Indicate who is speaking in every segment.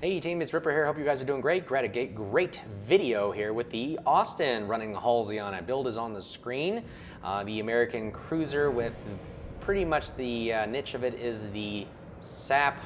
Speaker 1: Hey team, it's Ripper here. Hope you guys are doing great. Great video here with the Austin running Halsey on it. Build is on the screen. The American cruiser with pretty much the niche of it is the SAP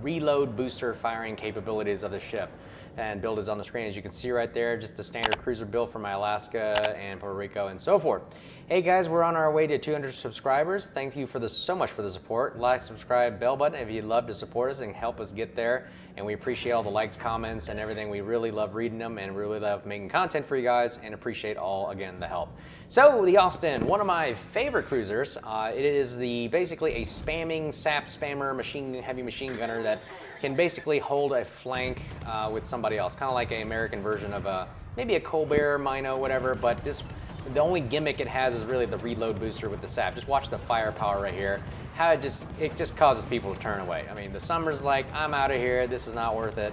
Speaker 1: reload booster firing capabilities of the ship. And build is on the screen, as you can see right there, just the standard cruiser build for my Alaska and Puerto Rico and so forth. Hey guys, we're on our way to 200 subscribers. Thank you so much for the support. Like, subscribe, bell button if you'd love to support us and help us get there. And we appreciate all the likes, comments, and everything. We really love reading them and really love making content for you guys and appreciate all, again, the help. So the Austin, one of my favorite cruisers. It is basically a spamming SAP spammer heavy machine gunner that can basically hold a flank with somebody else, kind of like an American version of maybe a Colbert, Mino, whatever, but the only gimmick it has is really the reload booster with the SAP. Just watch the firepower right here. How it just causes people to turn away. I mean, the Summer's like, I'm out of here, this is not worth it.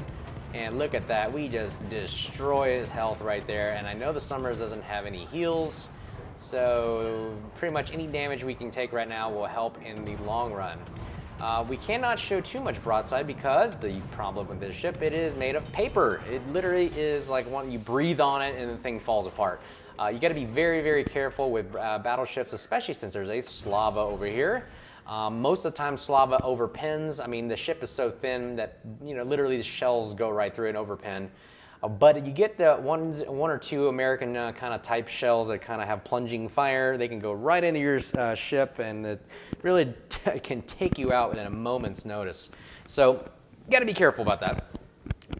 Speaker 1: And look at that, we just destroy his health right there. And I know the Summers doesn't have any heals, so pretty much any damage we can take right now will help in the long run. We cannot show too much broadside because the problem with this ship, it is made of paper. It literally is like you breathe on it and the thing falls apart. You got to be very, very careful with battleships, especially since there's a Slava over here. Most of the time, Slava overpins. I mean, the ship is so thin that literally the shells go right through and overpin. But you get the one or two American kind of type shells that kind of have plunging fire. They can go right into your ship, and it really can take you out in a moment's notice. So you got to be careful about that.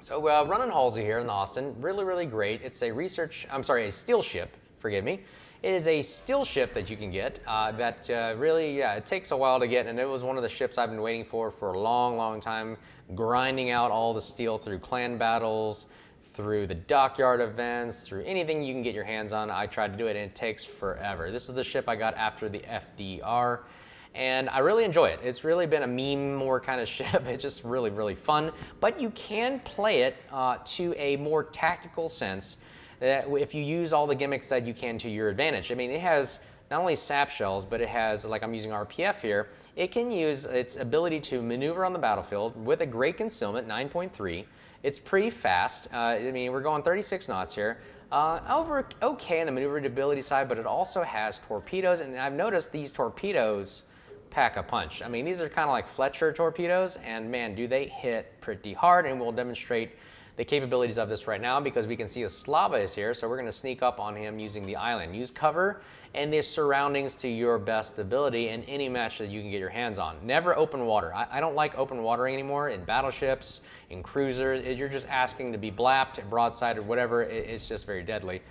Speaker 1: So running Halsey here in Austin, really, really great. It's a steel ship, forgive me. It is a steel ship that you can get that really, it takes a while to get, and it was one of the ships I've been waiting for a long, long time, grinding out all the steel through clan battles, through the dockyard events, through anything you can get your hands on. I tried to do it, and it takes forever. This is the ship I got after the FDR. And I really enjoy it. It's really been a meme more kind of ship. It's just really, really fun. But you can play it to a more tactical sense if you use all the gimmicks that you can to your advantage. I mean, it has not only SAP shells, but it has, like I'm using RPF here, it can use its ability to maneuver on the battlefield with a great concealment, 9.3. It's pretty fast. I mean, we're going 36 knots here. Okay on the maneuverability side, but it also has torpedoes, and I've noticed these torpedoes pack a punch. I mean, these are kind of like Fletcher torpedoes, and man, do they hit pretty hard, and we'll demonstrate the capabilities of this right now because we can see a Slava is here, so we're going to sneak up on him using the island. Use cover and the surroundings to your best ability in any match that you can get your hands on. Never open water. I don't like open watering anymore in battleships, in cruisers. You're just asking to be blapped, broadside, or whatever. It's just very deadly.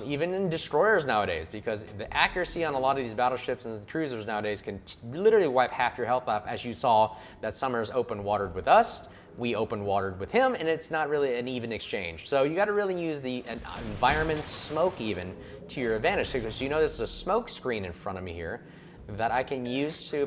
Speaker 1: Even in destroyers nowadays, because the accuracy on a lot of these battleships and cruisers nowadays can literally wipe half your health off, as you saw that Summers open watered with us. We open watered with him, and it's not really an even exchange. So you got to really use the environment smoke even to your advantage, because there's a smoke screen in front of me here that I can use to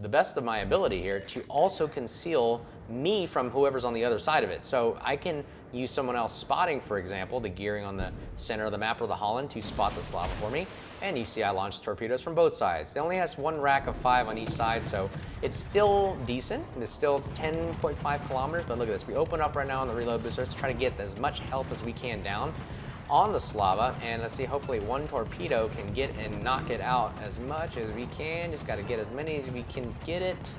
Speaker 1: the best of my ability here to also conceal me from whoever's on the other side of it. So I can use someone else spotting, for example, the gearing on the center of the map or the Holland to spot the Slava for me. And you see I launched torpedoes from both sides. It only has one rack of 5 on each side, so it's still decent. It's still 10.5 kilometers, but look at this. We open up right now on the reload booster. Let's try to get as much health as we can down on the Slava, and let's see, hopefully one torpedo can get and knock it out as much as we can. Just got to get as many as we can get it.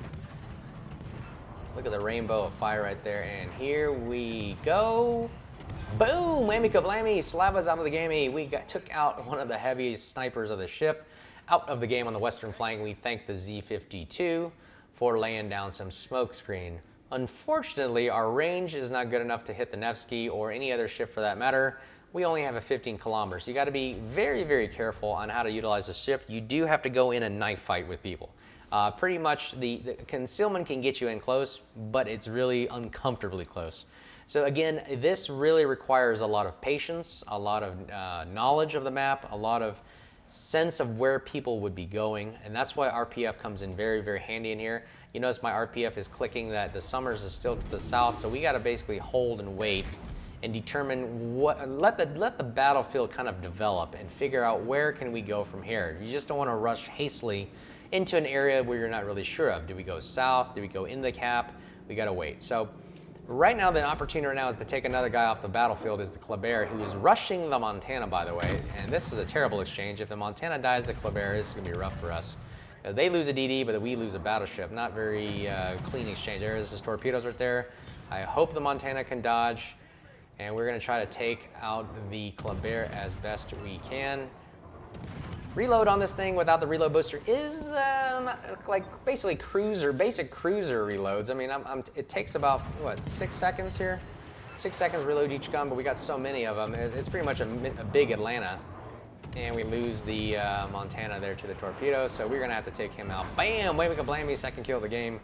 Speaker 1: Look at the rainbow of fire right there, and here we go. Boom! Whammy kablammy! Slava's out of the game. We took out one of the heaviest snipers of the ship out of the game on the western flank. We thank the Z-52 for laying down some smoke screen. Unfortunately, our range is not good enough to hit the Nevsky or any other ship for that matter. We only have a 15 kilometers. You got to be very, very careful on how to utilize the ship. You do have to go in a knife fight with people. Pretty much the concealment can get you in close, but it's really uncomfortably close. So again, this really requires a lot of patience, a lot of knowledge of the map, a lot of sense of where people would be going, and that's why RPF comes in very, very handy in here. You notice my RPF is clicking that the Summers is still to the south, so we got to basically hold and wait and determine let the battlefield kind of develop and figure out where can we go from here. You just don't want to rush hastily into an area where you're not really sure of. Do we go south? Do we go in the cap? We got to wait. So Right now, the opportunity right now is to take another guy off the battlefield is the Kleber, who is rushing the Montana, by the way. And this is a terrible exchange. If the Montana dies, the Kleber is going to be rough for us. They lose a DD, but we lose a battleship. Not very clean exchange. There's his torpedoes right there. I hope the Montana can dodge. And we're going to try to take out the Kleber as best we can. Reload on this thing without the reload booster is like basically basic cruiser reloads. I mean, it takes about, what, 6 seconds here? 6 seconds reload each gun, but we got so many of them. It's pretty much a big Atlanta. And we lose the Montana there to the torpedo, so we're going to have to take him out. Bam! Way we can blame me, second kill of the game.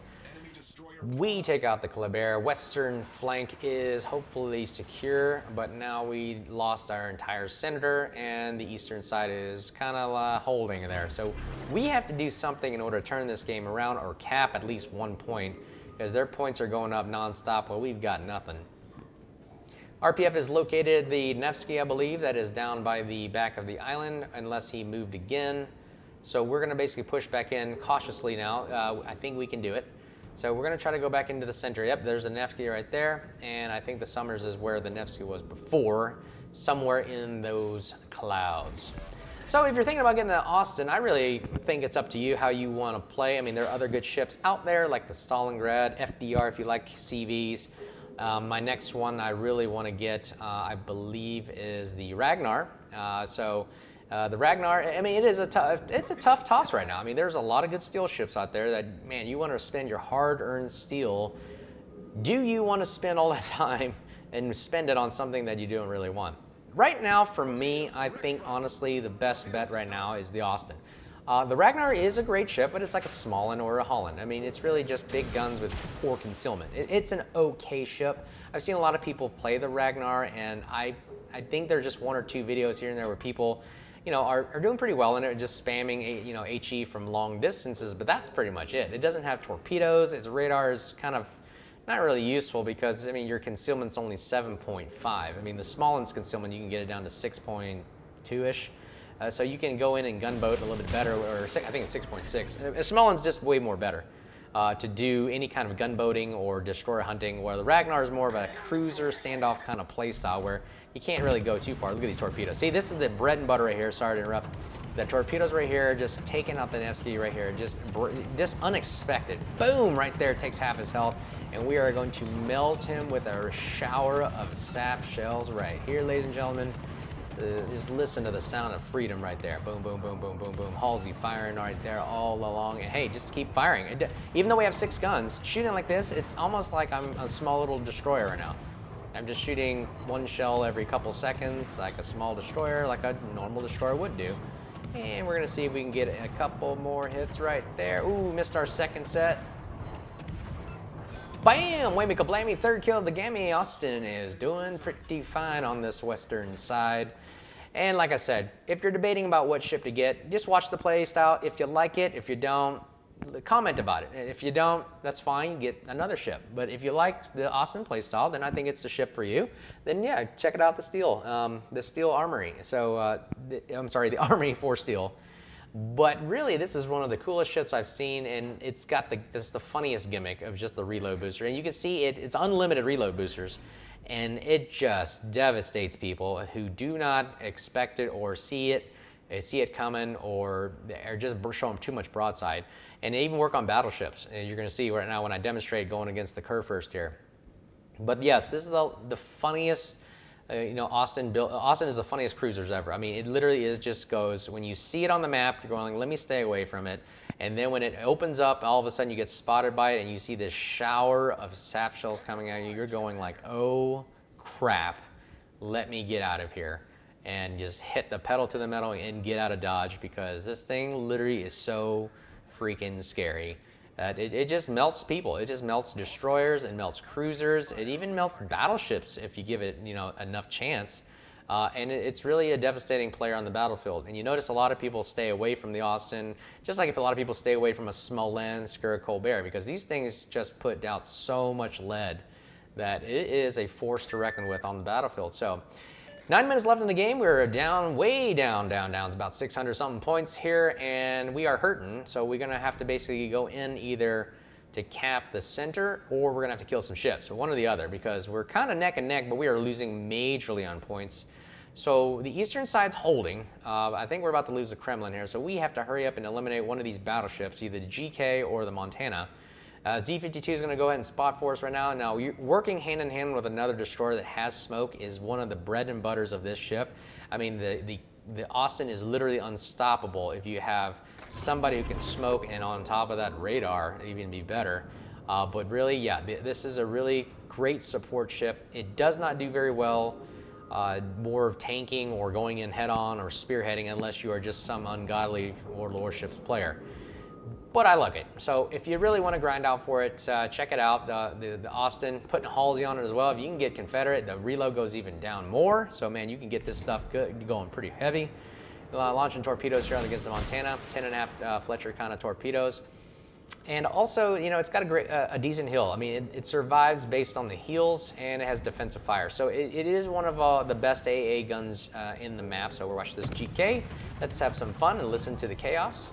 Speaker 1: We take out the Kleber. Western flank is hopefully secure, but now we lost our entire senator, and the eastern side is kind of holding there. So we have to do something in order to turn this game around or cap at least 1 point, because their points are going up nonstop while we've got nothing. RPF is located the Nevsky, I believe, that is down by the back of the island, unless he moved again. So we're going to basically push back in cautiously now. I think we can do it. So we're going to try to go back into the center. Yep, there's a Nevsky right there, and I think the Summers is where the Nevsky was before, somewhere in those clouds. So if you're thinking about getting the Austin, I really think it's up to you how you want to play. I mean, there are other good ships out there, like the Stalingrad, FDR if you like CVs. My next one I really want to get, I believe, is the Ragnar. The Ragnar, I mean, it's a tough toss right now. I mean, there's a lot of good steel ships out there that, man, you want to spend your hard-earned steel. Do you want to spend all that time and spend it on something that you don't really want? Right now, for me, I think, honestly, the best bet right now is the Austin. The Ragnar is a great ship, but it's like a Småland or a Holland. I mean, it's really just big guns with poor concealment. It's an okay ship. I've seen a lot of people play the Ragnar, and I think there's just 1 or 2 videos here and there where people, you know, are doing pretty well in it, just spamming, you know, HE from long distances, but that's pretty much it. It doesn't have torpedoes. Its radar is kind of not really useful because, I mean, your concealment's only 7.5. I mean, the Småland's concealment, you can get it down to 6.2-ish. So you can go in and gunboat a little bit better, or I think it's 6.6. Småland's just way more better to do any kind of gunboating or destroyer hunting, where the Ragnar is more of a cruiser standoff kind of play style where you can't really go too far. Look at these torpedoes. See, this is the bread and butter right here. Sorry to interrupt. The torpedoes right here, just taking out the Nevsky right here, just unexpected. Boom, right there, takes half his health. And we are going to melt him with a shower of sap shells right here, ladies and gentlemen. Just listen to the sound of freedom right there. Boom, boom, boom, boom, boom, boom. Halsey firing right there all along. And hey, just keep firing. Even though we have 6 guns, shooting like this, it's almost like I'm a small little destroyer right now. I'm just shooting 1 shell every couple seconds, like a small destroyer, like a normal destroyer would do. And we're gonna see if we can get a couple more hits right there. Ooh, missed our second set. Bam! Whammy kablammy, 3rd kill of the game. Austin is doing pretty fine on this western side. And like I said, if you're debating about what ship to get, just watch the play style. If you like it, if you don't, comment about it. If you don't, that's fine, get another ship. But if you like the Austin play style, then I think it's the ship for you. Then yeah, check it out, the Steel Armory. So, I'm sorry, the Armory for Steel. But really, this is one of the coolest ships I've seen, and it's got this is the funniest gimmick of just the reload booster. And you can see it's unlimited reload boosters, and it just devastates people who do not expect it or see it coming, or just show them too much broadside. And they even work on battleships, and you're going to see right now when I demonstrate going against the Kurfürst here. But yes, this is the funniest. You know, Austin is the funniest cruisers ever. I mean, it literally just goes, when you see it on the map, you're going, let me stay away from it. And then when it opens up, all of a sudden you get spotted by it and you see this shower of sap shells coming at you. You're going like, oh crap, let me get out of here. And just hit the pedal to the metal and get out of Dodge, because this thing literally is so freaking scary. It just melts people. It just melts destroyers. It melts cruisers. It even melts battleships if you give it, you know, enough chance. And it's really a devastating player on the battlefield. And you notice a lot of people stay away from the Austin, just like if a lot of people stay away from a Smolensk or a Colbert, because these things just put out so much lead that it is a force to reckon with on the battlefield. So 9 minutes left in the game. We're down, way down. It's about 600 something points here, and we are hurting. So we're gonna have to basically go in either to cap the center, or we're gonna have to kill some ships, so one or the other, because we're kind of neck and neck, but we are losing majorly on points. So the eastern side's holding. I think we're about to lose the Kremlin here, so we have to hurry up and eliminate one of these battleships, either the GK or the Montana. Z-52 is going to go ahead and spot for us right now. Now, working hand in hand with another destroyer that has smoke is one of the bread and butters of this ship. I mean, the Austin is literally unstoppable if you have somebody who can smoke, and on top of that radar, even be better. But really, yeah, this is a really great support ship. It does not do very well more of tanking or going in head-on or spearheading unless you are just some ungodly Warships player. But I like it. So if you really want to grind out for it, check it out. The Austin, putting Halsey on it as well. If you can get Confederate, the reload goes even down more. So man, you can get this stuff going pretty heavy. Launching torpedoes here against the Montana, 10.5 Fletcher kind of torpedoes. And also, you know, it's got a decent hill. I mean, it survives based on the heels, and it has defensive fire. So it is one of the best AA guns in the map. So we're watching this GK. Let's have some fun and listen to the chaos.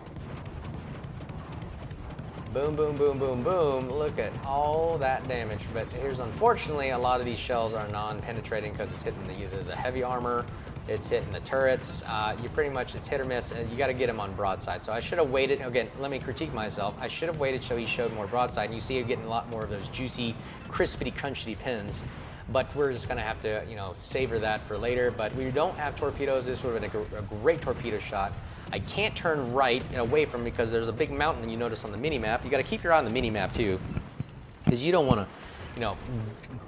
Speaker 1: Boom, boom, boom, boom, boom. Look at all that damage. But here's, unfortunately, a lot of these shells are non-penetrating because it's hitting either the heavy armor, it's hitting the turrets. It's hit or miss, and you got to get him on broadside. So I should have waited. Again, let me critique myself. I should have waited till he showed more broadside, and you see him getting a lot more of those juicy, crispity, crunchy pins. But we're just going to have to, you know, savor that for later. But we don't have torpedoes. This would have been a great torpedo shot. I can't turn right and away from it because there's a big mountain you notice on the mini-map. You got to keep your eye on the mini-map too, because you don't want to, you know,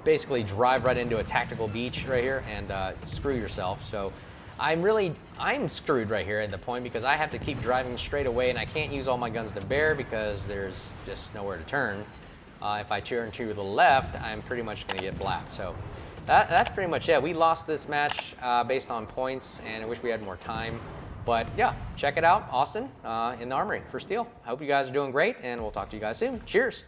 Speaker 1: basically drive right into a tactical beach right here and screw yourself. So I'm screwed right here at the point because I have to keep driving straight away, and I can't use all my guns to bear because there's just nowhere to turn. If I turn to the left, I'm pretty much going to get blapped. So that's pretty much it. We lost this match based on points, and I wish we had more time. But yeah, check it out, Austin in the Armory for steel. I hope you guys are doing great, and we'll talk to you guys soon. Cheers.